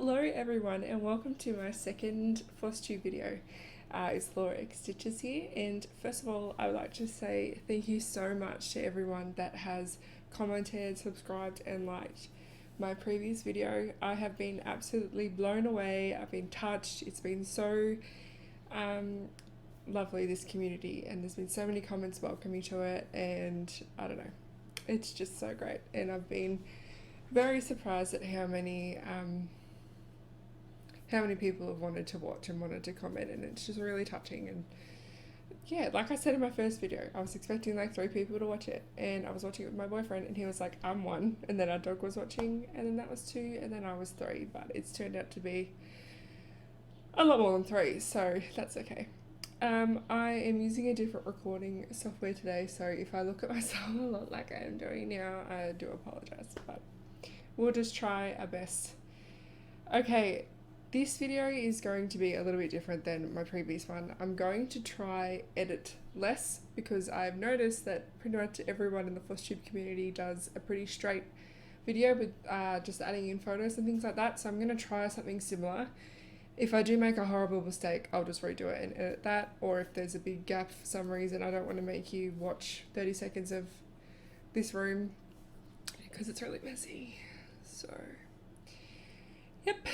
Hello everyone and welcome to my second floss tube video. It's lauraxstitches here, and first of all I would like to say thank you so much to everyone that has commented, subscribed and liked my previous video. I have been absolutely blown away. I've been touched. It's been so lovely, this community, and there's been so many comments welcoming to it, and I don't know, it's just so great. And I've been very surprised at how many people have wanted to watch and wanted to comment, and it's just really touching. And yeah, like I said in my first video, I was expecting like 3 people to watch it, and I was watching it with my boyfriend and he was like, I'm 1, and then our dog was watching, and then that was 2, and then I was 3, but it's turned out to be a lot more than 3, so that's okay. I am using a different recording software today, so if I look at myself a lot like I am doing now, I do apologise, but we'll just try our best. Okay, this video is going to be a little bit different than my previous one. I'm going to try edit less because I've noticed that pretty much everyone in the floss tube community does a pretty straight video with just adding in photos and things like that, so I'm going to try something similar. If I do make a horrible mistake, I'll just redo it and edit that, or if there's a big gap for some reason, I don't want to make you watch 30 seconds of this room because it's really messy. So, yep.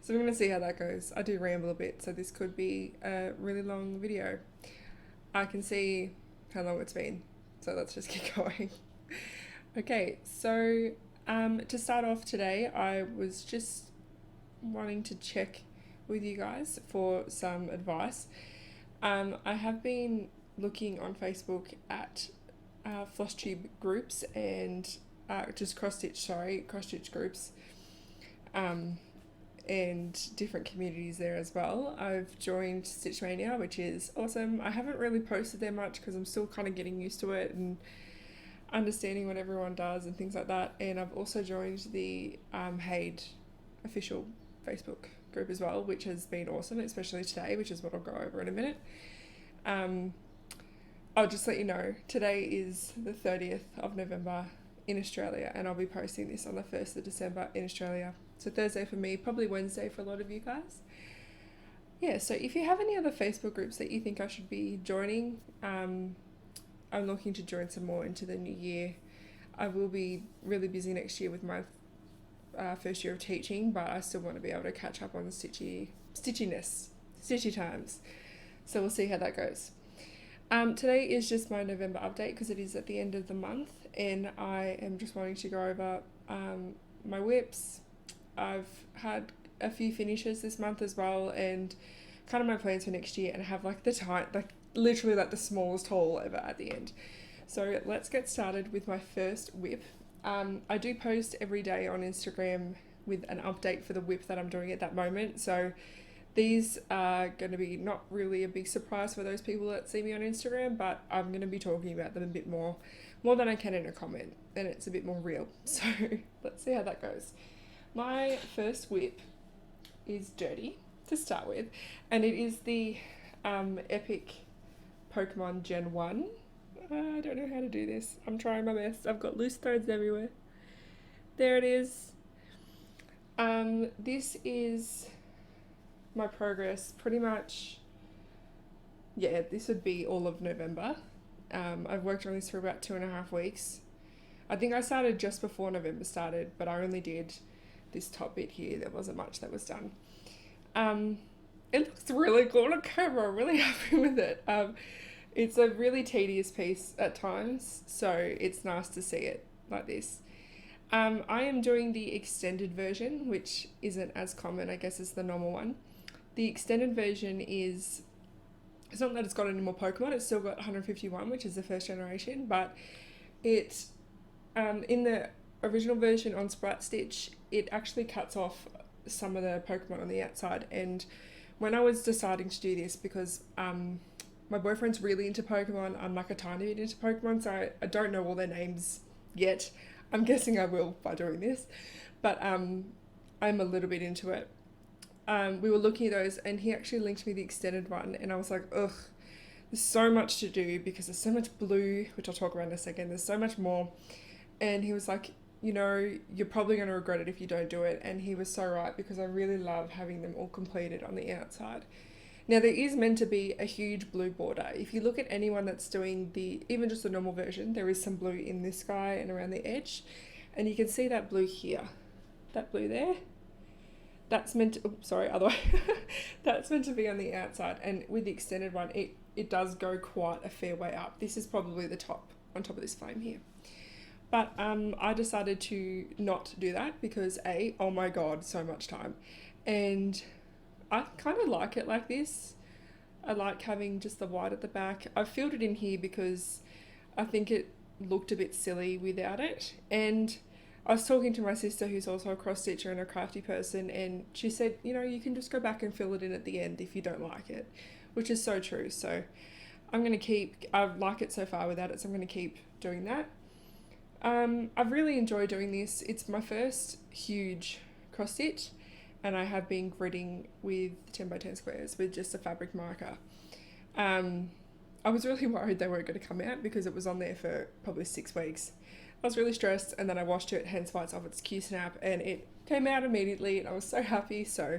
So we're going to see how that goes. I do ramble a bit, so this could be a really long video. I can see how long it's been, so let's just keep going. Okay, so to start off today, I was just wanting to check with you guys for some advice. I have been looking on Facebook at floss tube groups and just cross stitch groups, and different communities there as well. I've joined Stitch Mania, which is awesome. I haven't really posted there much because I'm still kind of getting used to it and understanding what everyone does and things like that. And I've also joined the Haid official Facebook group as well, which has been awesome, especially today, which is what I'll go over in a minute. I'll just let you know, today is the 30th of November in Australia, and I'll be posting this on the 1st of December in Australia. So Thursday for me, probably Wednesday for a lot of you guys. Yeah, so if you have any other Facebook groups that you think I should be joining, I'm looking to join some more into the new year. I will be really busy next year with my first year of teaching, but I still want to be able to catch up on the stitchy times. So we'll see how that goes. Today is just my November update because it is at the end of the month, and I am just wanting to go over my whips. I've had a few finishes this month as well, and kind of my plans for next year, and have like literally the smallest haul ever at the end. So let's get started with my first whip. I do post every day on Instagram with an update for the whip that I'm doing at that moment, so these are going to be not really a big surprise for those people that see me on Instagram, but I'm going to be talking about them a bit more than I can in a comment, and it's a bit more real. So let's see how that goes. My first whip is dirty to start with, and it is the Epic Pokemon Gen 1. I don't know how to do this. I'm trying my best. I've got loose threads everywhere. There it is. This is my progress pretty much. Yeah, this would be all of November. I've worked on this for about 2.5 weeks. I think I started just before November started, but I only did this top bit here. There wasn't much that was done. It looks really good on camera. I'm really happy with it. It's a really tedious piece at times, so it's nice to see it like this. I am doing the extended version, which isn't as common, I guess, as the normal one. The extended version is, it's not that it's got any more Pokemon, it's still got 151, which is the first generation, but it, in the original version on Sprat Stitch, it actually cuts off some of the Pokemon on the outside. And when I was deciding to do this, because my boyfriend's really into Pokemon, I'm like a tiny bit into Pokemon, so I don't know all their names yet. I'm guessing I will by doing this, but I'm a little bit into it. We were looking at those, and he actually linked me the extended one, and I was like, ugh, there's so much to do because there's so much blue, which I'll talk about in a second, there's so much more. And he was like, you know, you're probably going to regret it if you don't do it. And he was so right, because I really love having them all completed on the outside. Now there is meant to be a huge blue border. If you look at anyone that's doing even just the normal version, there is some blue in this guy and around the edge. And you can see that blue here, that blue there. That's meant to, sorry, other way. That's meant to be on the outside. And with the extended one, it does go quite a fair way up. This is probably the top, on top of this flame here. But I decided to not do that because oh my God, so much time. And I kind of like it like this. I like having just the white at the back. I filled it in here because I think it looked a bit silly without it. And I was talking to my sister, who's also a cross stitcher and a crafty person, and she said, you know, you can just go back and fill it in at the end if you don't like it, which is so true. So I'm going to I like it so far without it, so I'm going to keep doing that. I've really enjoyed doing this. It's my first huge cross stitch, and I have been gridding with 10x10 squares with just a fabric marker. I was really worried they weren't going to come out because it was on there for probably 6 weeks. I was really stressed, and then I washed it, hence why it's off its Q-snap, and it came out immediately, and I was so happy. So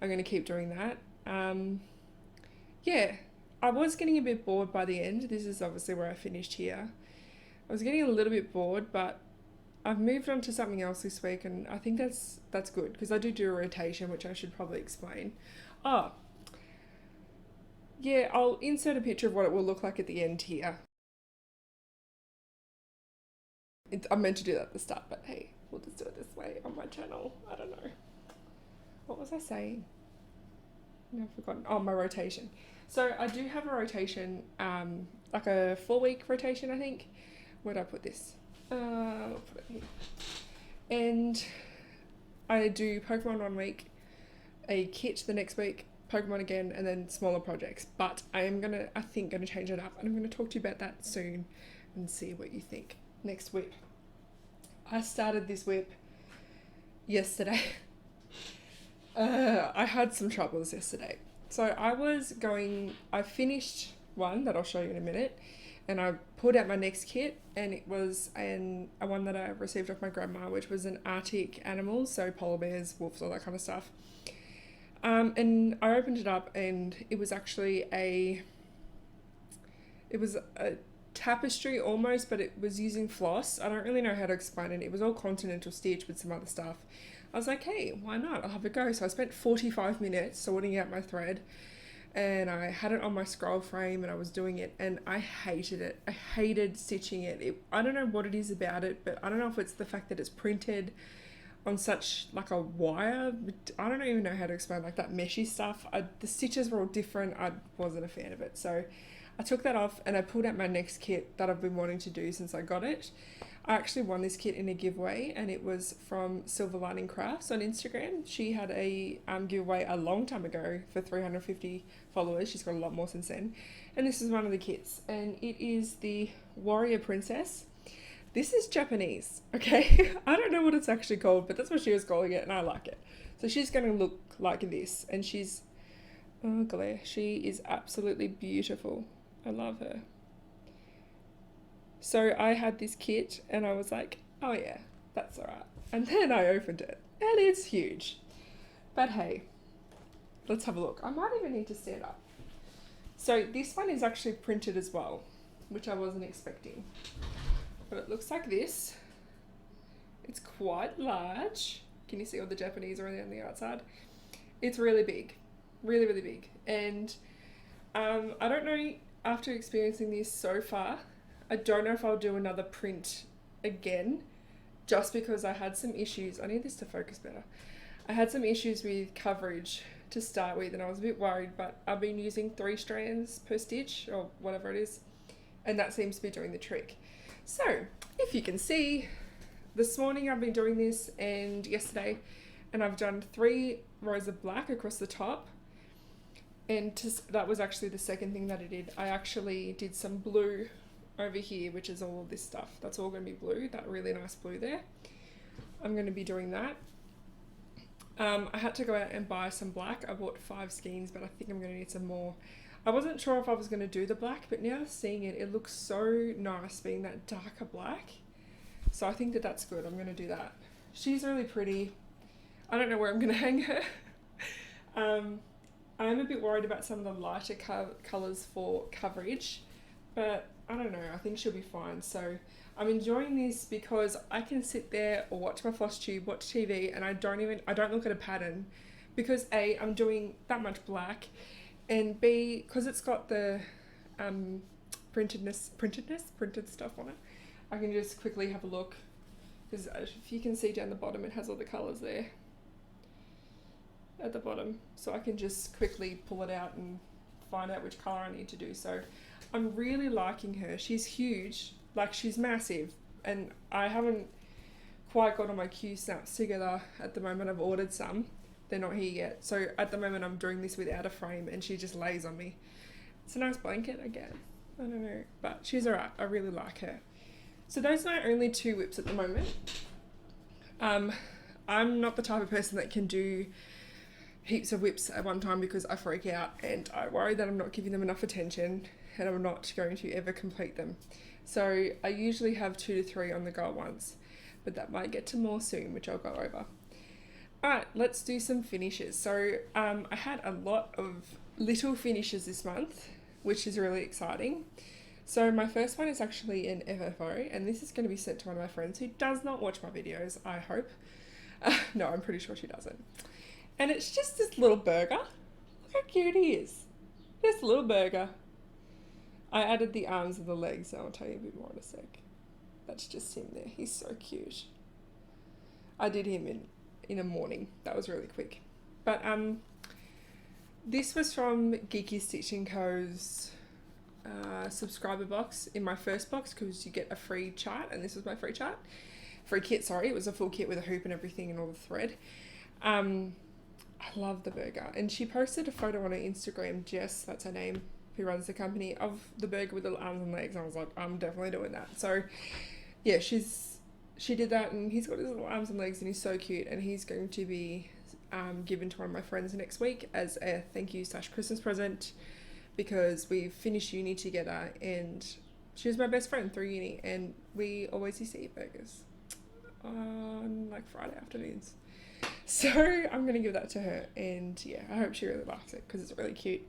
I'm going to keep doing that. Yeah, I was getting a bit bored by the end. This is obviously where I finished here. I was getting a little bit bored, but I've moved on to something else this week, and I think that's good, because I do a rotation, which I should probably explain. Oh, yeah, I'll insert a picture of what it will look like at the end here. I meant to do that at the start, but hey, we'll just do it this way on my channel. I don't know. What was I saying? No, I've forgotten. Oh, my rotation. So I do have a rotation, like a 4-week rotation, I think. Where'd I put this? I'll put it here. And I do Pokemon 1 week, a kit the next week, Pokemon again, and then smaller projects. But I think gonna change it up, and I'm gonna talk to you about that soon and see what you think. Next whip. I started this whip yesterday. I had some troubles yesterday. So I finished one that I'll show you in a minute, and I pulled out my next kit, and it was a one that I received off my grandma, which was an Arctic animals, so polar bears, wolves, all that kind of stuff. And I opened it up, and it was actually a tapestry almost, but it was using floss. I don't really know how to explain it. It was all continental stitch with some other stuff. I was like, hey, why not? I'll have a go. So I spent 45 minutes sorting out my thread, and I had it on my scroll frame, and I was doing it, and I hated it. I hated stitching it. I don't know what it is about it, but I don't know if it's the fact that it's printed on such like a wire. I don't even know how to explain, like that meshy stuff. The stitches were all different. I wasn't a fan of it. So I took that off, and I pulled out my next kit that I've been wanting to do since I got it. I actually won this kit in a giveaway, and it was from Silver Lining Crafts on Instagram. She had a giveaway a long time ago for 350 followers. She's got a lot more since then. And this is one of the kits, and it is the Warrior Princess. This is Japanese, okay? I don't know what it's actually called, but that's what she was calling it, and I like it. So she's going to look like this, and she's, oh glare, she is absolutely beautiful. I love her. So I had this kit, and I was like, oh yeah, that's all right. And then I opened it, and it's huge. But hey, let's have a look. I might even need to stand up. So this one is actually printed as well, which I wasn't expecting. But it looks like this. It's quite large. Can you see all the Japanese around on the outside? It's really big, really, really big. And I don't know, after experiencing this so far, I don't know if I'll do another print again, just because I had some issues. I need this to focus better. I had some issues with coverage to start with, and I was a bit worried, but I've been using 3 strands per stitch, or whatever it is, and that seems to be doing the trick. So if you can see, this morning I've been doing this, and yesterday, and I've done 3 rows of black across the top, and that was actually the second thing that I did. I actually did some blue over here, which is all of this stuff. That's all going to be blue, that really nice blue there. I'm going to be doing that. I had to go out and buy some black. I bought 5 skeins, but I think I'm going to need some more. I wasn't sure if I was going to do the black, but now seeing it, it looks so nice being that darker black. So I think that that's good. I'm going to do that. She's really pretty. I don't know where I'm going to hang her. I'm a bit worried about some of the lighter colours for coverage, but I don't know, I think she'll be fine. So I'm enjoying this because I can sit there or watch my floss tube, watch TV, and I don't look at a pattern, because A, I'm doing that much black, and B, because it's got the printed stuff on it, I can just quickly have a look, because if you can see down the bottom, it has all the colours there at the bottom, so I can just quickly pull it out and find out which colour I need to do. So I'm really liking her. She's huge, like she's massive, and I haven't quite got all my Q snaps together at the moment. I've ordered some, they're not here yet, so at the moment I'm doing this without a frame and she just lays on me. It's a nice blanket again, I don't know, but she's alright. I really like her. So those are my only 2 whips at the moment. I'm not the type of person that can do heaps of whips at one time because I freak out and I worry that I'm not giving them enough attention and I'm not going to ever complete them. So I usually have 2 to 3 on the go at once, but that might get to more soon, which I'll go over. Alright, let's do some finishes. So I had a lot of little finishes this month, which is really exciting. So my first one is actually an FFO, and this is going to be sent to one of my friends who does not watch my videos, I hope. No, I'm pretty sure she doesn't. And it's just this little burger. Look how cute he is. This little burger. I added the arms and the legs, so I'll tell you a bit more in a sec. That's just him there. He's so cute. I did him in a morning. That was really quick. But this was from Geeky Stitching Co.'s subscriber box in my first box, because you get a free chart, and this was my free chart. Free kit, sorry. It was a full kit with a hoop and everything and all the thread. I love the burger, and she posted a photo on her Instagram, Jess, that's her name, who runs the company, of the burger with the arms and legs, and I was like, I'm definitely doing that. So yeah, she did that, and he's got his little arms and legs and he's so cute, and he's going to be given to one of my friends next week as a thank you / Christmas present, because we finished uni together and she was my best friend through uni, and we always used to eat burgers on like Friday afternoons. So I'm going to give that to her, and yeah, I hope she really likes it because it's really cute.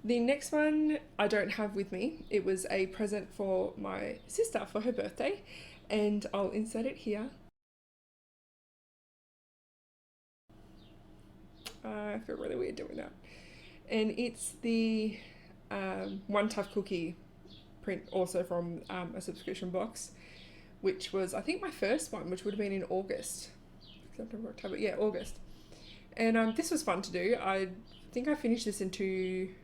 The next one I don't have with me. It was a present for my sister for her birthday, and I'll insert it here. I feel really weird doing that. And it's the One Tough Cookie print, also from a subscription box, which was, I think, my first one, which would have been in August. September, October, yeah, August. And this was fun to do. I think I finished this in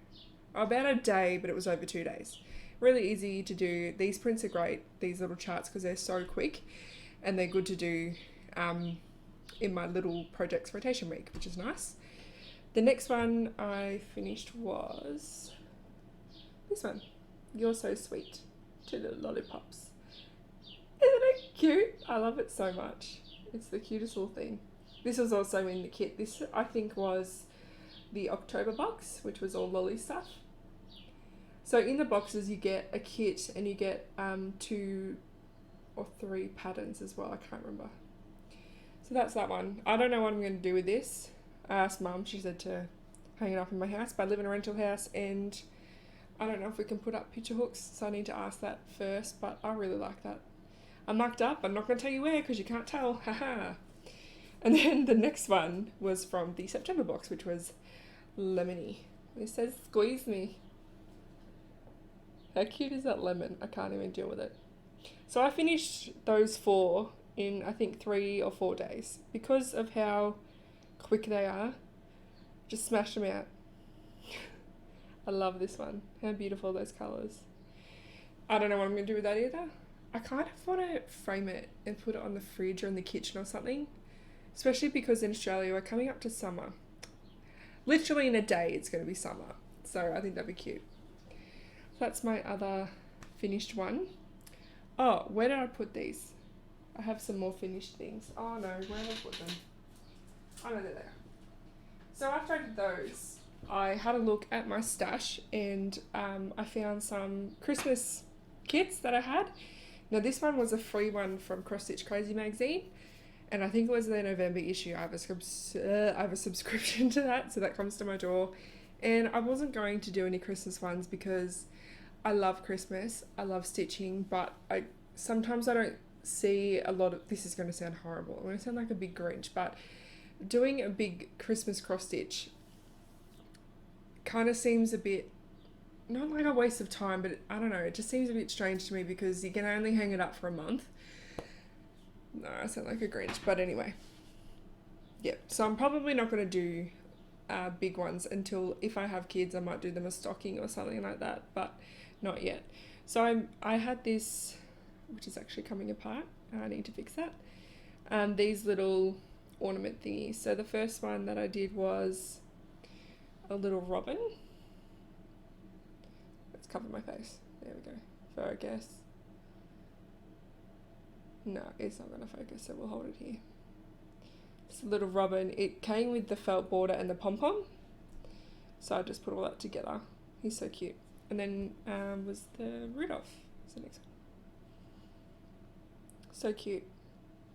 about a day, but it was over 2 days. Really easy to do. These prints are great, these little charts, because they're so quick and they're good to do in my little projects rotation week, which is nice. The next one I finished was this one. You're So Sweet. 2 little lollipops. Isn't it cute? I love it so much. It's the cutest little thing. This was also in the kit. This, I think, was the October box, which was all lolly stuff. So in the boxes you get a kit, and you get 2 or 3 patterns as well. I can't remember. So that's that one. I don't know what I'm going to do with this. I asked Mum. She said to hang it up in my house, but I live in a rental house, and I don't know if we can put up picture hooks, so I need to ask that first, but I really like that. I'm mucked up. I'm not going to tell you where because you can't tell. Haha. And then the next one was from the September box, which was lemony. It says squeeze me. How cute is that lemon? I can't even deal with it. So I finished those 4 in, I think, 3 or 4 days. Because of how quick they are, just smash them out. I love this one. How beautiful those colours. I don't know what I'm going to do with that either. I kind of want to frame it and put it on the fridge or in the kitchen or something, especially because in Australia we're coming up to summer. Literally in a day it's going to be summer, so I think that'd be cute. That's my other finished one. Oh, where did I put these? I have some more finished things. Oh no, where did I put them? Oh no, they're there. So after I did those, I had a look at my stash, and I found some Christmas kits that I had, Now this one was a free one from Cross Stitch Crazy magazine, and I think it was the November issue. I have a subscription to that, so that comes to my door. And I wasn't going to do any Christmas ones because I love Christmas, I love stitching, but sometimes I don't see a lot of, this is going to sound horrible, I'm going to sound like a big Grinch, but doing a big Christmas cross stitch kind of seems a bit, not like a waste of time, but I don't know, it just seems a bit strange to me because you can only hang it up for a month. No, I sound like a Grinch, but anyway. Yeah, so I'm probably not going to do big ones until, if I have kids, I might do them a stocking or something like that, but not yet. So I had this, which is actually coming apart. I need to fix that. These little ornament thingies. So the first one that I did was a little robin. Let's cover my face. There we go. Focus. No, it's not going to focus, so we'll hold it here. It's a little robin. It came with the felt border and the pom-pom. So I just put all that together. He's so cute. And then was the Rudolph. That's the next one. So cute.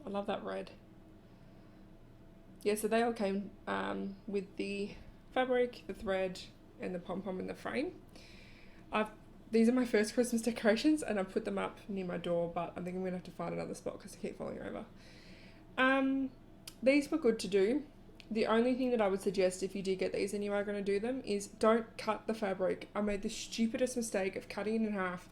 I love that red. Yeah, so they all came with the fabric, the thread, and the pom-pom in the frame. These are my first Christmas decorations, and I put them up near my door, but I think I'm going to have to find another spot because I keep falling over. These were good to do. The only thing that I would suggest if you do get these and you are going to do them is don't cut the fabric. I made the stupidest mistake of cutting it in half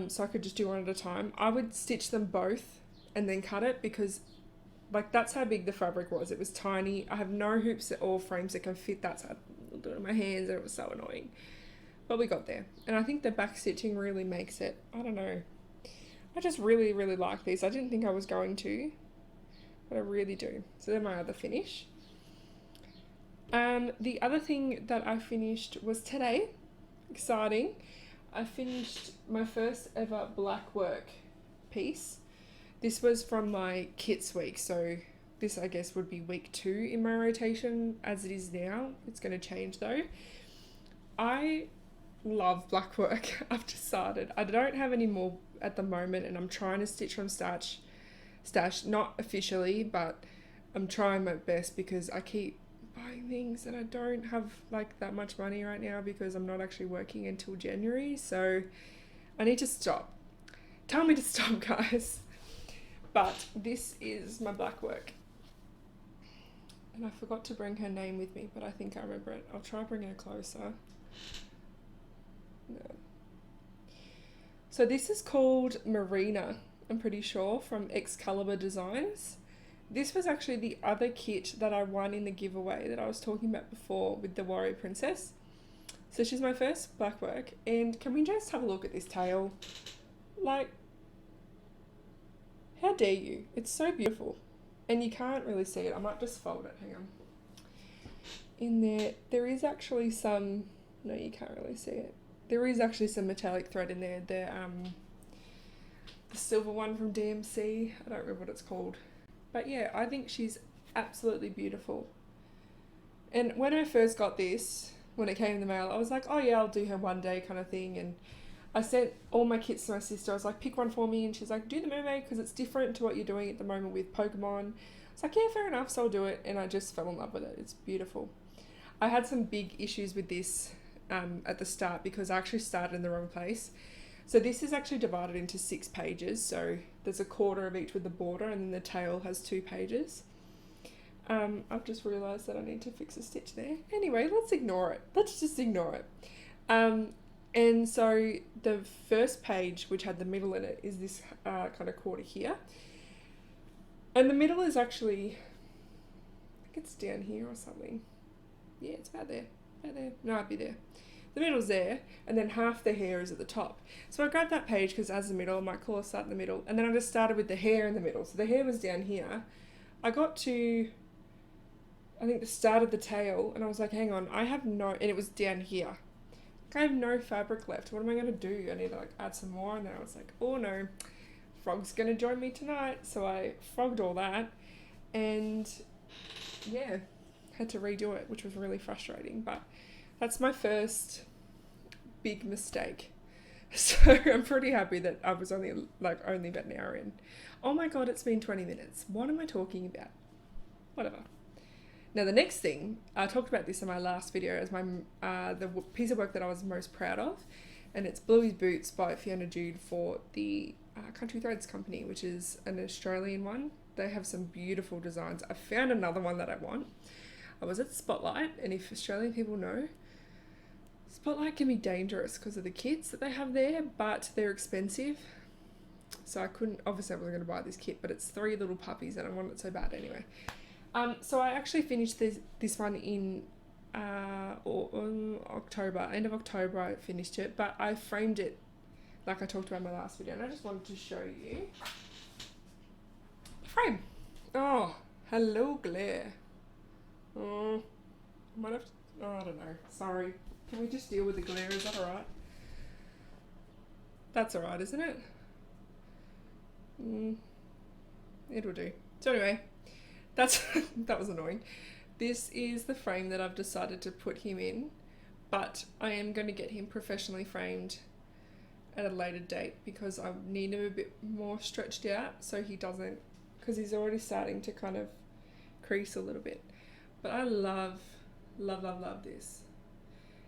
so I could just do one at a time. I would stitch them both and then cut it because like that's how big the fabric was. It was tiny. I have no hoops or frames that can fit that, so I do it in my hands and it was so annoying. But we got there. And I think the back stitching really makes it, I don't know. I just really, really like these. I didn't think I was going to, but I really do. So they're my other finish. The other thing that I finished was today. Exciting. I finished my first ever blackwork piece. This was from my kits week, so this I guess would be week 2 in my rotation as it is now. It's going to change though. I love blackwork. I've decided I don't have any more at the moment, and I'm trying to stitch from stash, not officially, but I'm trying my best because I keep buying things and I don't have like that much money right now because I'm not actually working until January, so I need to stop. Tell me to stop, guys. But this is my blackwork, and I forgot to bring her name with me, but I think I remember it. I'll try bringing her closer. No. So this is called Marina, I'm pretty sure, from Excalibur Designs. This was actually the other kit that I won in the giveaway that I was talking about before with the Warrior Princess. So she's my first blackwork, and can we just have a look at this tail? Like, how dare you? It's so beautiful. And you can't really see it. I might just fold it, hang on. In there is actually some, no, you can't really see it. There is actually some metallic thread in there. The silver one from DMC. I don't remember what it's called. But yeah, I think she's absolutely beautiful. And when I first got this, when it came in the mail, I was like, oh yeah, I'll do her one day kind of thing. And I sent all my kits to my sister. I was like, pick one for me. And she's like, do the mermaid because it's different to what you're doing at the moment with Pokemon. I was like, yeah, fair enough, so I'll do it. And I just fell in love with it. It's beautiful. I had some big issues with this at the start because I actually started in the wrong place. So this is actually divided into 6 pages. So there's a quarter of each with the border, and then the tail has 2 pages. I've just realised that I need to fix a stitch there. Anyway, let's ignore it. Let's just ignore it. And so the first page, which had the middle in it, is this kind of quarter here. And the middle is actually, I think it's down here or something. Yeah, it's about there. About there. No, I'd be there. The middle's there, and then half the hair is at the top. So I grabbed that page because as the middle, I might call it in the middle, and then I just started with the hair in the middle. So the hair was down here. I got to, I think, the start of the tail, and I was like, hang on, I have no, and it was down here. I have no fabric left. What am I going to do? I need to like add some more, and then I was like, oh no, Frog's going to join me tonight. So I frogged all that, and yeah, had to redo it, which was really frustrating, but that's my first big mistake. So I'm pretty happy that I was only about an hour in. Oh my god, it's been 20 minutes. What am I talking about? Whatever. Now the next thing, I talked about this in my last video as my the piece of work that I was most proud of, and it's Bluey's Boots by Fiona Jude for the Country Threads company, which is an Australian one. They have some beautiful designs. I found another one that I want. I was at Spotlight, and if Australian people know, Spotlight can be dangerous because of the kits that they have there, but they're expensive. So I wasn't going to buy this kit, but it's 3 little puppies and I want it so bad anyway. So I actually finished this one in October, end of October I finished it, but I framed it like I talked about in my last video, and I just wanted to show you the frame. Oh, hello glare. Oh, I might have to, I don't know, sorry. Can we just deal with the glare, is that alright? That's alright, isn't it? It'll do. So anyway, that was annoying. This is the frame that I've decided to put him in, but I am going to get him professionally framed at a later date because I need him a bit more stretched out so he doesn't, because he's already starting to kind of crease a little bit. But I love this.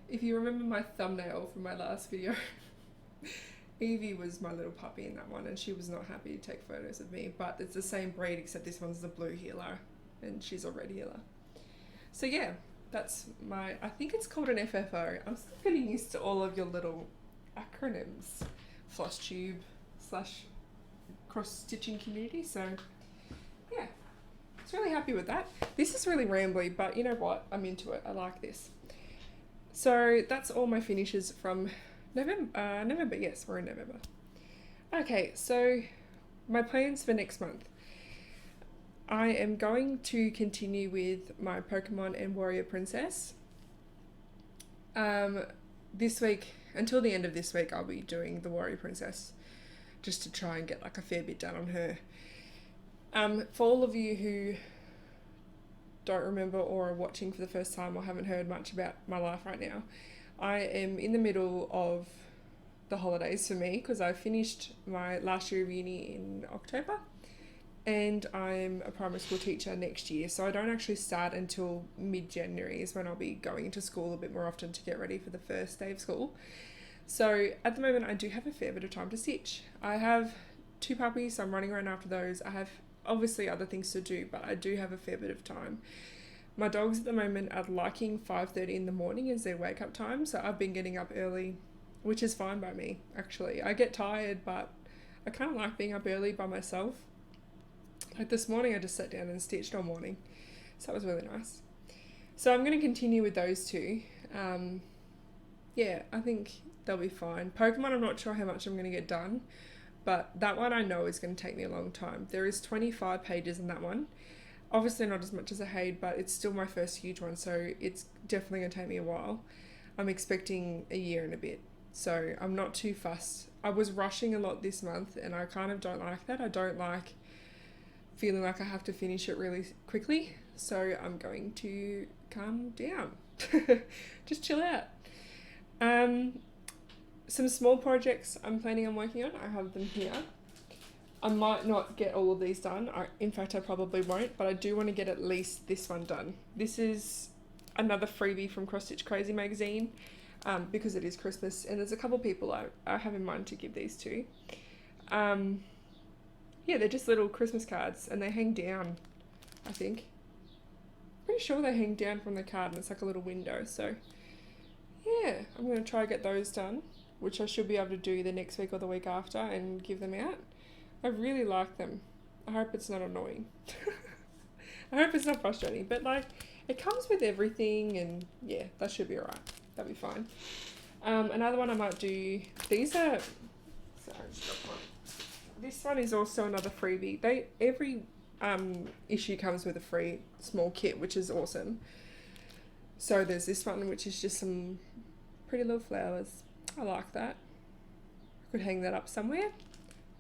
If you remember my thumbnail from my last video, Evie was my little puppy in that one, and she was not happy to take photos of me, but it's the same breed except this one's the blue heeler and she's a red heeler. So yeah, that's I think it's called an FFO. I'm still getting used to all of your little acronyms, floss tube / cross stitching community. So yeah, I was really happy with that. This is really rambly, but you know what, I'm into it. I like this. So that's all my finishes from November, yes, we're in November. Okay, so my plans for next month. I am going to continue with my Pokemon and Warrior Princess. This week, until the end of this week, I'll be doing the Warrior Princess, just to try and get a fair bit done on her. For all of you who don't remember or are watching for the first time or haven't heard much about my life right now, I am in the middle of the holidays for me because I finished my last year of uni in October and I'm a primary school teacher next year, so I don't actually start until mid-January is when I'll be going into school a bit more often to get ready for the first day of school. So at the moment I do have a fair bit of time to stitch. I have 2 puppies, so I'm running around after those. I have obviously other things to do, but I do have a fair bit of time. My dogs at the moment are liking 5:30 in the morning as their wake up time, so I've been getting up early, which is fine by me actually. I get tired, but I kind of like being up early by myself. Like this morning I just sat down and stitched all morning, so that was really nice. So I'm going to continue with those 2. Yeah, I think they'll be fine. Pokemon, I'm not sure how much I'm going to get done, but that one I know is going to take me a long time. There is 25 pages in that one. Obviously not as much as I hate, but it's still my first huge one, so it's definitely going to take me a while. I'm expecting a year and a bit, so I'm not too fussed. I was rushing a lot this month, and I kind of don't like that. I don't like feeling like I have to finish it really quickly, so I'm going to calm down. Just chill out. Some small projects I'm planning on working on, I have them here. I might not get all of these done. In fact, I probably won't, but I do want to get at least this one done. This is another freebie from Cross Stitch Crazy magazine because it is Christmas, and there's a couple people I have in mind to give these to. Yeah, they're just little Christmas cards, and they hang down, I think. Pretty sure they hang down from the card, and it's like a little window, so yeah, I'm going to try to get those done, which I should be able to do the next week or the week after and give them out. I really like them. I hope it's not annoying. I hope it's not frustrating, but it comes with everything, and yeah, that should be alright. That'll be fine. Another one I might do, these are, sorry, this one is also another freebie. Every issue comes with a free small kit, which is awesome. So there's this one, which is just some pretty little flowers. I like that. I could hang that up somewhere.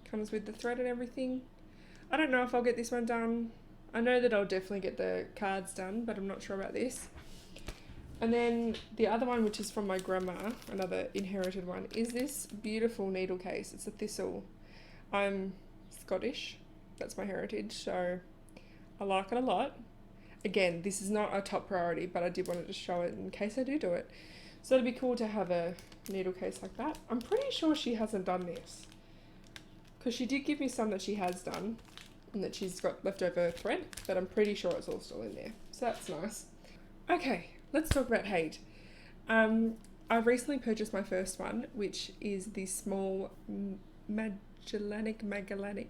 Comes with the thread and everything. I don't know if I'll get this one done. I know that I'll definitely get the cards done, but I'm not sure about this. And then the other one, which is from my grandma, another inherited one, is this beautiful needle case. It's a thistle. I'm Scottish. That's my heritage, so I like it a lot. Again, this is not a top priority, but I did want to just show it in case I do it. So it'd be cool to have a needle case like that. I'm pretty sure she hasn't done this, because she did give me some that she has done and that she's got leftover thread, but I'm pretty sure it's all still in there. So that's nice. Okay, let's talk about Hade. I've recently purchased my first one, which is the small Magellanic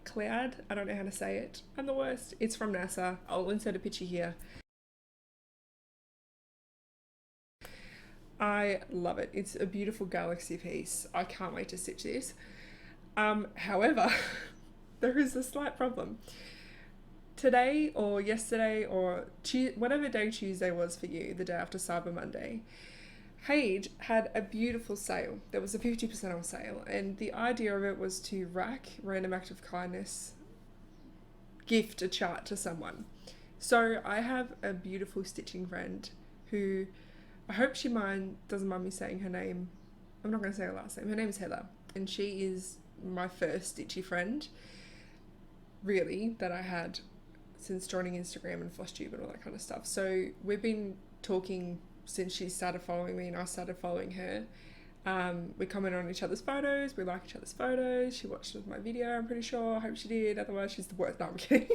Cloud. I don't know how to say it. I'm the worst. It's from NASA. I'll insert a picture here. I love it. It's a beautiful galaxy piece. I can't wait to stitch this. However, there is a slight problem. Today or yesterday or whatever day Tuesday was for you, the day after Cyber Monday, Hade had a beautiful sale. There was a 50% off sale, and the idea of it was to rack random act of kindness, gift a chart to someone. So I have a beautiful stitching friend who, I hope she doesn't mind me saying her name. I'm not going to say her last name. Her name is Heather, and she is my first stitchy friend, really, that I had since joining Instagram and FlossTube and all that kind of stuff. So we've been talking since she started following me and I started following her. We comment on each other's photos, we like each other's photos. She watched my video, I'm pretty sure. I hope she did, otherwise she's the worst. No, I'm kidding.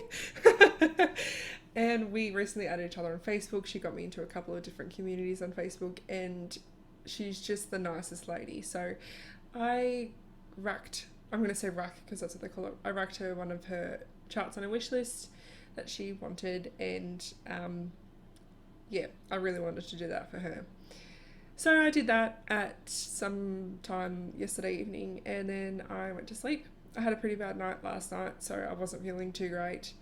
And we recently added each other on Facebook. She got me into a couple of different communities on Facebook, and she's just the nicest lady. So I'm going to say rack because that's what they call it. I racked her one of her charts on a wish list that she wanted, and yeah, I really wanted to do that for her. So I did that at some time yesterday evening, and then I went to sleep. I had a pretty bad night last night, so I wasn't feeling too great.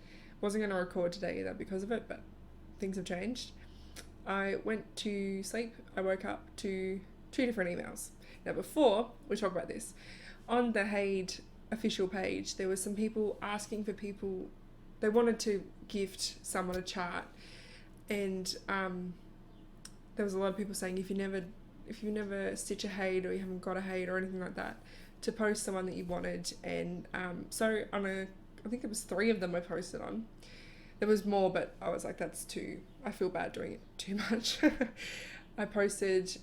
Wasn't going to record today either because of it, but things have changed. I went to sleep. I woke up to 2 different emails. Now, before we talk about this, on the Hade official page, there was some people asking for people. They wanted to gift someone a chart, and there was a lot of people saying if you never stitch a Hade or you haven't got a Hade or anything like that, to post the one that you wanted. And so I think it was 3 of them I posted on. There was more, but I was like, I feel bad doing it too much. I posted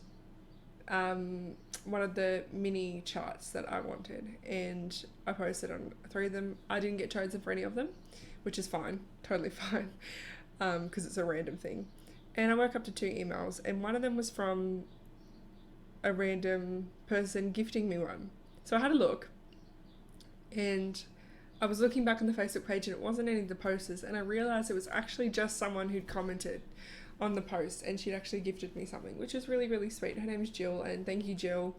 one of the mini charts that I wanted, and I posted on 3 of them. I didn't get chosen for any of them, which is fine, totally fine, because it's a random thing. And I woke up to 2 emails, and one of them was from a random person gifting me one. So I had a look, and I was looking back on the Facebook page, and it wasn't any of the posters, and I realised it was actually just someone who'd commented on the post, and she'd actually gifted me something, which was really, really sweet. Her name is Jill, and thank you, Jill.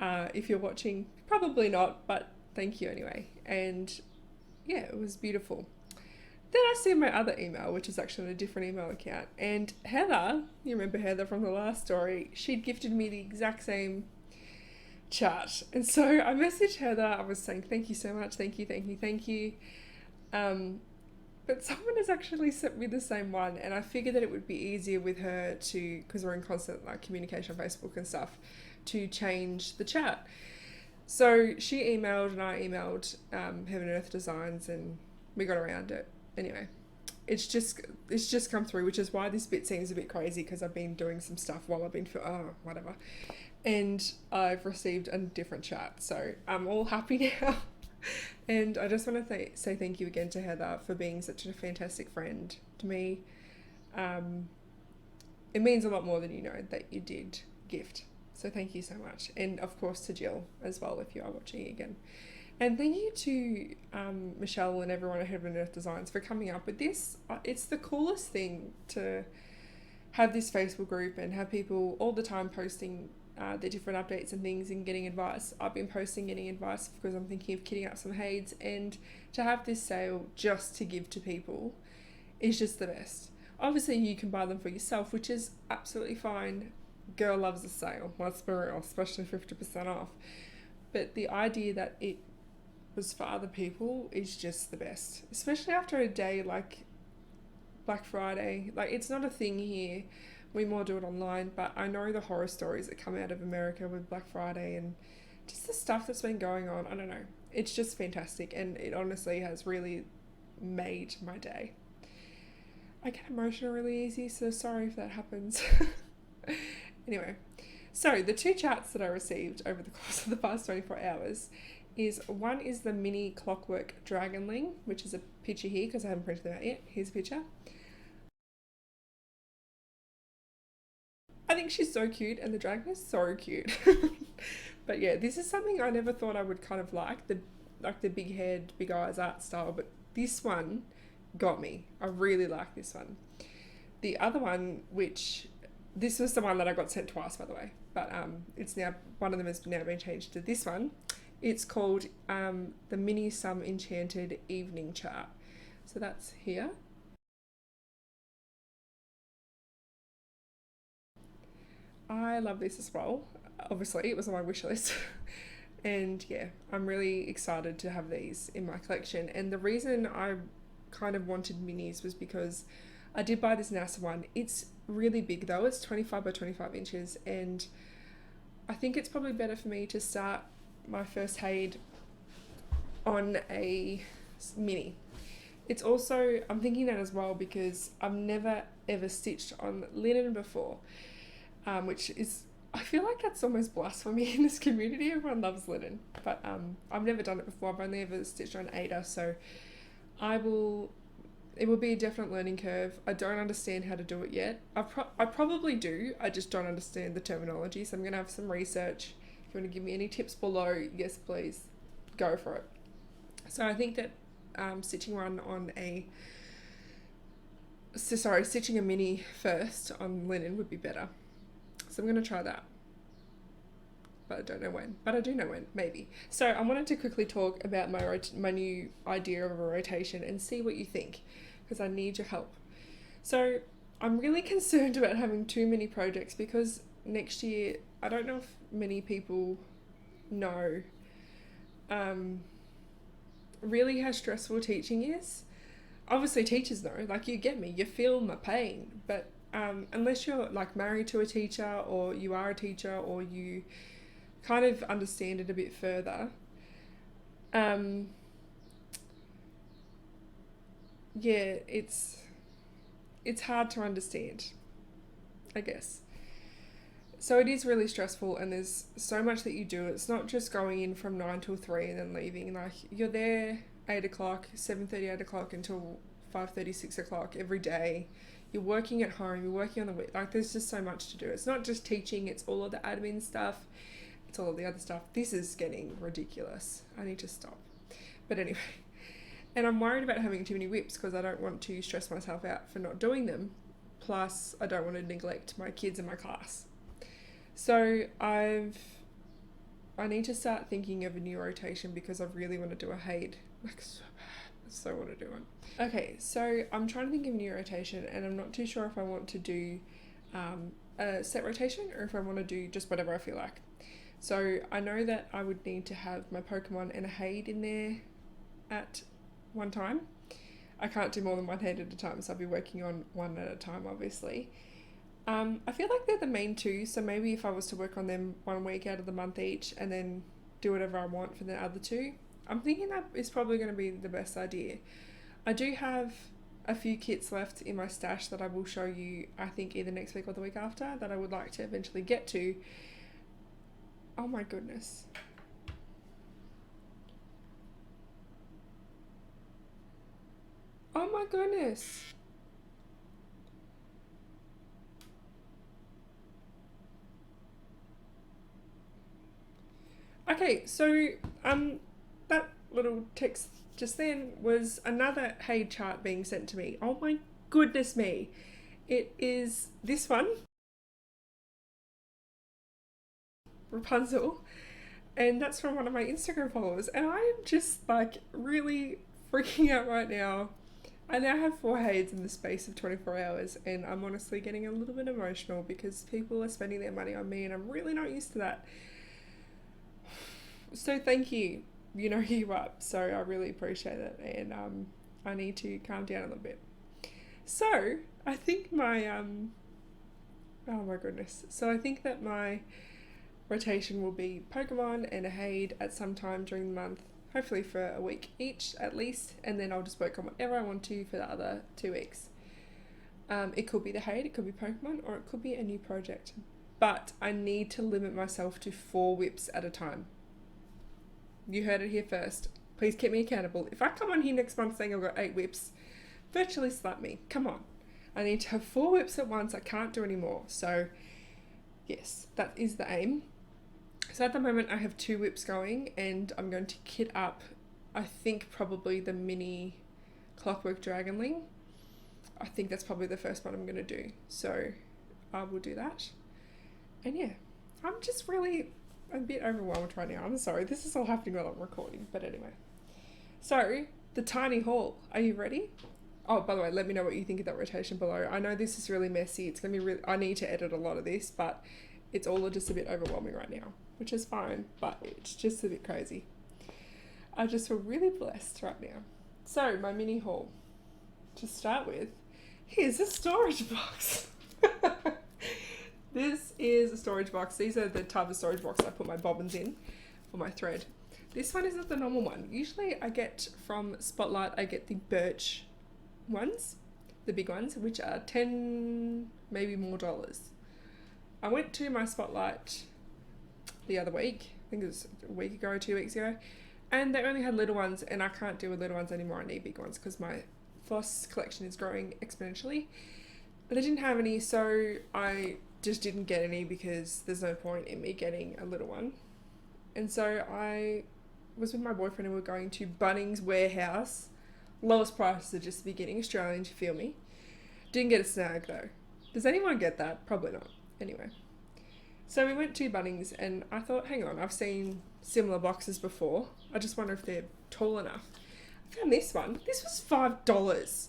If you're watching, probably not, but thank you anyway. And yeah, it was beautiful. Then I see my other email, which is actually a different email account, and Heather, you remember Heather from the last story, she'd gifted me the exact same chart. And so I messaged Heather. I was saying thank you so much, thank you. But someone has actually sent me the same one, and I figured that it would be easier with her to, because we're in constant communication on Facebook and stuff, to change the chart. So she emailed and I emailed Heaven and Earth Designs, and we got around it. Anyway, it's just come through, which is why this bit seems a bit crazy, because I've been doing some stuff while I've been whatever, and I've received a different chart, so I'm all happy now. And I just want to say thank you again to Heather for being such a fantastic friend to me. It means a lot more than you know that you did gift, so thank you so much. And of course to Jill as well, if you are watching again. And thank you to Michelle and everyone at Heaven and Earth Designs for coming up with this. It's the coolest thing to have this Facebook group and have people all the time posting their different updates and things and getting advice. I've been posting getting advice because I'm thinking of kitting up some Hades, and to have this sale just to give to people is just the best. Obviously you can buy them for yourself, which is absolutely fine. Girl loves a sale, let's be real, especially 50% off. But the idea that it was for other people is just the best, especially after a day like Black Friday. Like, it's not a thing here, we more do it online, but I know the horror stories that come out of America with Black Friday and just the stuff that's been going on. I don't know. It's just fantastic, and it honestly has really made my day. I get emotional really easy, so sorry if that happens. Anyway, so the two charts that I received over the course of the past 24 hours is one is the mini clockwork dragonling, which is a picture here because I haven't printed them out yet. Here's a picture. I think she's so cute, and the dragon is so cute. But yeah, this is something I never thought I would kind of like the big head, big eyes art style, but this one got me. I really like this one. The other one, which this was the one that I got sent twice, by the way, but it's now, one of them has now been changed to this one. It's called the Mini Some Enchanted Evening Chart. So that's here. I love this as well. Obviously, it was on my wish list. And yeah, I'm really excited to have these in my collection. And the reason I kind of wanted minis was because I did buy this NASA one. It's really big though. It's 25 by 25 inches. And I think it's probably better for me to start my first Haid on a mini. It's also, I'm thinking that as well because I've never ever stitched on linen before, which is, I feel like that's almost blasphemy in this community. Everyone loves linen, but I've never done it before. I've only ever stitched on Ada, so it will be a definite learning curve. I don't understand how to do it yet. I probably do, I just don't understand the terminology, so I'm going to have some research. If you want to give me any tips below, yes please, go for it. So I think that stitching a mini first on linen would be better. So I'm going to try that. But I don't know when. But I do know when, maybe. So I wanted to quickly talk about my new idea of a rotation and see what you think, because I need your help. So I'm really concerned about having too many projects because next year, I don't know if many people know really how stressful teaching is. Obviously teachers know, like, you get me, you feel my pain, but unless you're like married to a teacher or you are a teacher or you kind of understand it a bit further, yeah, it's hard to understand, I guess. So it is really stressful, and there's so much that you do. It's not just going in from 9 till 3 and then leaving. Like, you're there 8 o'clock, 7:30, 8 o'clock until 5:30, 6 o'clock every day. You're working at home, you're working on the week. Like, there's just so much to do. It's not just teaching, it's all of the admin stuff, it's all of the other stuff. This is getting ridiculous. I need to stop. But anyway, and I'm worried about having too many whips because I don't want to stress myself out for not doing them. Plus, I don't want to neglect my kids and my class. So I need to start thinking of a new rotation because I really want to do a Haid. Like, so bad. I so want to do one. Okay, so I'm trying to think of a new rotation, and I'm not too sure if I want to do a set rotation or if I want to do just whatever I feel like. So I know that I would need to have my Pokemon and a Haid in there at one time. I can't do more than one Haid at a time, so I'll be working on one at a time, obviously. I feel like they're the main two, so maybe if I was to work on them 1 week out of the month each and then do whatever I want for the other two, I'm thinking that is probably going to be the best idea. I do have a few kits left in my stash that I will show you, I think either next week or the week after, that I would like to eventually get to. Oh my goodness. Oh my goodness. Okay, so that little text just then was another Haid chart being sent to me. Oh my goodness me. It is this one, Rapunzel, and that's from one of my Instagram followers, and I am just like really freaking out right now. I now have 4 Haids in the space of 24 hours, and I'm honestly getting a little bit emotional because people are spending their money on me and I'm really not used to that. So thank you, you know who you are, so I really appreciate it, and I need to calm down a little bit. So I think my Oh my goodness. So I think that my rotation will be Pokemon and a Haid at some time during the month, hopefully for a week each at least, and then I'll just work on whatever I want to for the other 2 weeks. It could be the Haid, it could be Pokemon, or it could be a new project. But I need to limit myself to 4 whips at a time. You heard it here first. Please keep me accountable. If I come on here next month saying I've got 8 whips, virtually slap me. Come on. I need to have 4 whips at once. I can't do any more. So, yes, that is the aim. So at the moment I have 2 whips going, and I'm going to kit up, I think, probably the mini Clockwork Dragonling. I think that's probably the first one I'm going to do. So I will do that. And yeah, I'm just really a bit overwhelmed right now. I'm sorry. This is all happening while I'm recording. But anyway. So, the tiny haul. Are you ready? Oh, by the way, let me know what you think of that rotation below. I know this is really messy. It's going to be really... I need to edit a lot of this, but it's all just a bit overwhelming right now, which is fine, but it's just a bit crazy. I just feel really blessed right now. So, my mini haul. To start with, here's a storage box. This is a storage box. These are the type of storage box I put my bobbins in for my thread. This one isn't the normal one. Usually I get from Spotlight, I get the birch ones, the big ones, which are $10, maybe more dollars. I went to my Spotlight the other week, I think it was a week ago or 2 weeks ago, and they only had little ones, and I can't deal with little ones anymore. I need big ones because my floss collection is growing exponentially. But they didn't have any, so I just didn't get any because there's no point in me getting a little one. And so I was with my boyfriend and we were going to Bunnings Warehouse. Lowest prices are just the beginning, Australian, you feel me? Didn't get a snag though. Does anyone get that? Probably not. Anyway. So we went to Bunnings and I thought, hang on, I've seen similar boxes before. I just wonder if they're tall enough. I found this one. This was $5.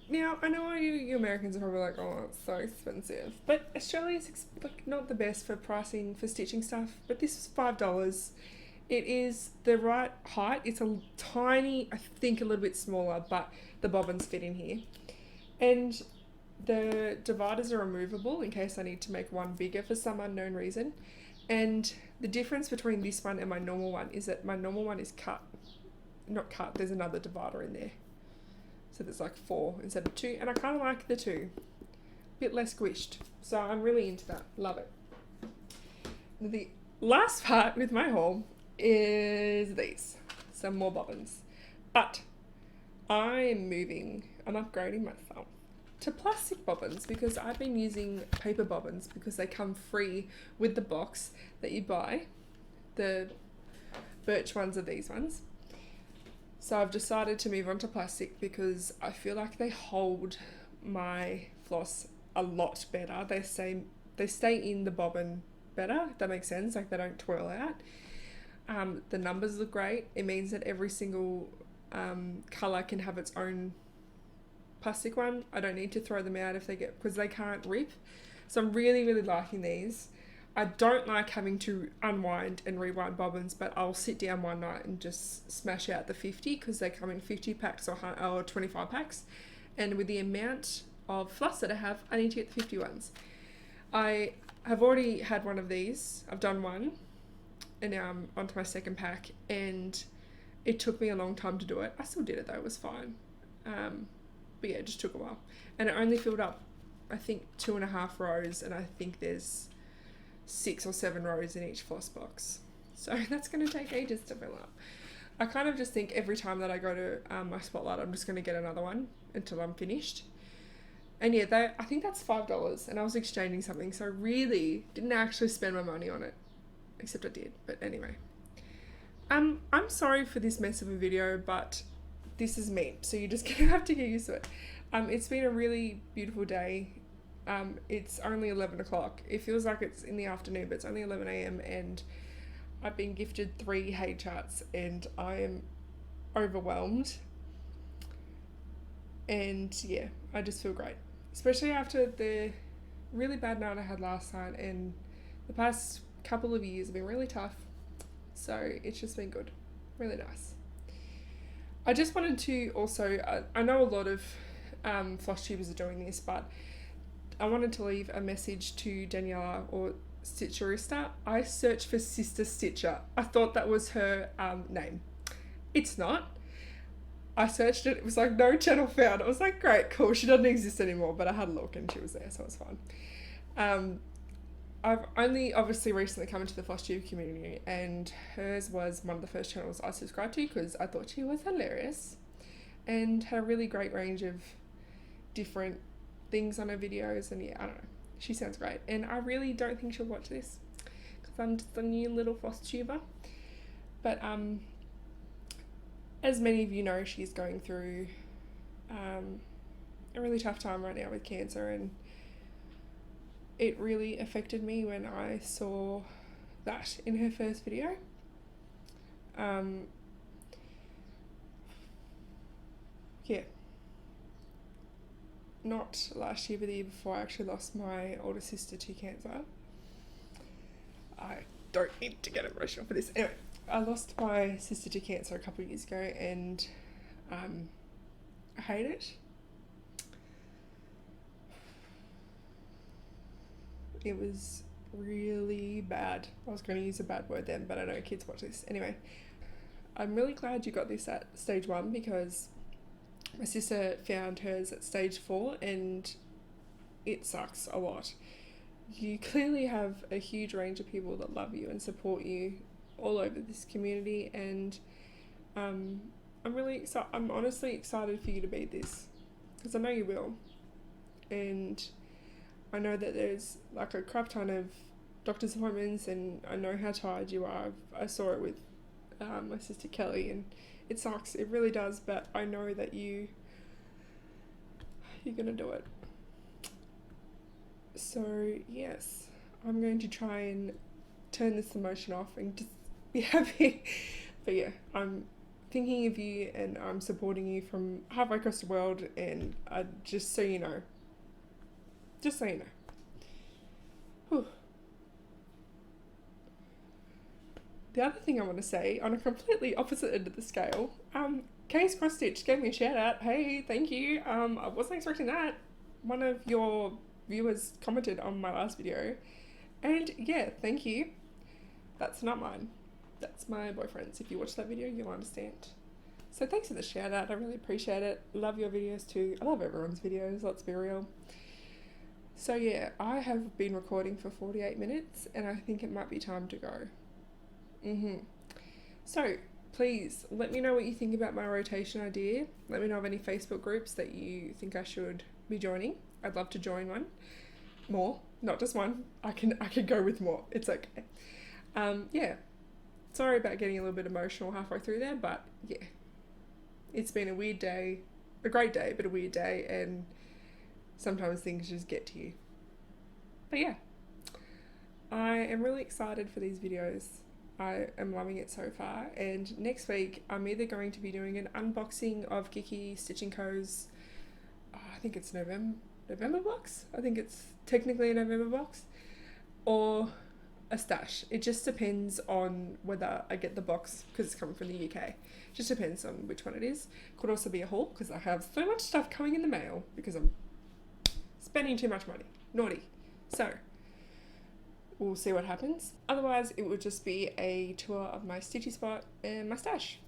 Now, I know you Americans are probably like, oh, it's so expensive. But Australia's like not the best for pricing for stitching stuff. But this was $5. It is the right height. It's a tiny, I think a little bit smaller, but the bobbins fit in here. And the dividers are removable in case I need to make one bigger for some unknown reason. And the difference between this one and my normal one is that my normal one is cut. Not cut, there's another divider in there. So there's like 4 instead of 2, and I kind of like the 2. Bit less squished. So I'm really into that. Love it. The last part with my haul is these. Some more bobbins. But I'm upgrading myself to plastic bobbins because I've been using paper bobbins because they come free with the box that you buy. The birch ones are these ones. So I've decided to move on to plastic because I feel like they hold my floss a lot better. They stay in the bobbin better, if that makes sense. Like they don't twirl out. The numbers look great. It means that every single colour can have its own plastic one. I don't need to throw them out because they can't rip. So I'm really, really liking these. I don't like having to unwind and rewind bobbins, but I'll sit down one night and just smash out the 50 because they come in 50 packs or 25 packs. And with the amount of floss that I have, I need to get the 50 ones. I have already had one of these. I've done one and now I'm onto my second pack, and it took me a long time to do it. I still did it though, it was fine. But yeah, it just took a while. And it only filled up, I think, 2.5 rows, and I think there's 6 or 7 rows in each floss box. So that's going to take ages to fill up. I kind of just think every time that I go to my Spotlight, I'm just going to get another one until I'm finished. And yeah, I think that's $5, and I was exchanging something, so I really didn't actually spend my money on it, except I did. But anyway, I'm sorry for this mess of a video, but this is me, so you're just gonna have to get used to it. It's been a really beautiful day. It's only 11 o'clock. It feels like it's in the afternoon, but it's only 11 a.m. and I've been gifted 3 hay charts and I am overwhelmed. And yeah, I just feel great. Especially after the really bad night I had last night, and the past couple of years have been really tough. So it's just been good. Really nice. I just wanted to also, I know a lot of floss tubers are doing this, but I wanted to leave a message to Daniela or Stitcherista. I searched for Sister Stitcher. I thought that was her name. It's not. I searched it. It was like, no channel found. I was like, great, cool. She doesn't exist anymore. But I had a look and she was there, so it was fine. I've only obviously recently come into the FlossTube community, and hers was one of the first channels I subscribed to because I thought she was hilarious and had a really great range of different things on her videos. And yeah, I don't know. She sounds great. And I really don't think she'll watch this because I'm just a new little FlossTuber. But as many of you know, she's going through a really tough time right now with cancer, and it really affected me when I saw that in her first video. Yeah. Not last year, but the year before, I actually lost my older sister to cancer. I don't need to get emotional for this. Anyway, I lost my sister to cancer a couple of years ago, and I hate it. It was really bad. I was going to use a bad word then, but I know kids watch this. Anyway, I'm really glad you got this at stage 1 because my sister found hers at stage 4 and it sucks a lot. You clearly have a huge range of people that love you and support you all over this community, and I'm honestly excited for you to beat this because I know you will. And I know that there's like a crap ton of doctor's appointments, and I know how tired you are. I saw it with my sister Kelly, and it sucks. It really does, but I know that you're gonna do it. So yes, I'm going to try and turn this emotion off and just be happy. But yeah, I'm thinking of you and I'm supporting you from halfway across the world, and just so you know. Just so you know. Whew. The other thing I want to say, on a completely opposite end of the scale, Kay's Cross Stitch gave me a shout out. Hey, thank you. I wasn't expecting that. One of your viewers commented on my last video, and yeah, thank you. That's not mine. That's my boyfriend's. If you watch that video, you'll understand. So thanks for the shout out. I really appreciate it. Love your videos too. I love everyone's videos. Let's be real. So yeah, I have been recording for 48 minutes and I think it might be time to go. So please let me know what you think about my rotation idea. Let me know of any Facebook groups that you think I should be joining. I'd love to join one. More, not just one. I can go with more. It's okay. Yeah. Sorry about getting a little bit emotional halfway through there, but yeah. It's been a weird day. A great day, but a weird day, and sometimes things just get to you. But yeah, I am really excited for these videos. I am loving it so far, and next week I'm either going to be doing an unboxing of Geeky Stitching Co.'s, I think it's November box? I think it's technically a November box, or a stash. It just depends on whether I get the box because it's coming from the UK. Just depends on which one it is. Could also be a haul because I have so much stuff coming in the mail because I'm spending too much money. Naughty. So we'll see what happens. Otherwise, it would just be a tour of my stitchy spot and my stash.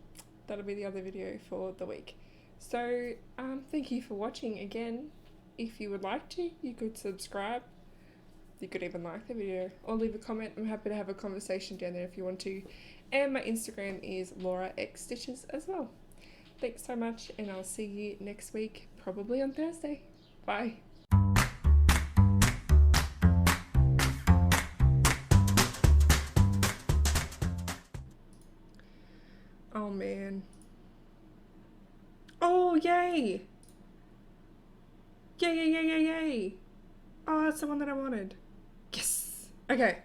That'll be the other video for the week. So thank you for watching again. If you would like to, you could subscribe. You could even like the video or leave a comment. I'm happy to have a conversation down there if you want to. And my Instagram is lauraxstitches as well. Thanks so much, and I'll see you next week, probably on Thursday. Bye. Oh man. Oh, yay! Yay, yay, yay, yay, yay! Oh, that's the one that I wanted. Yes! Okay.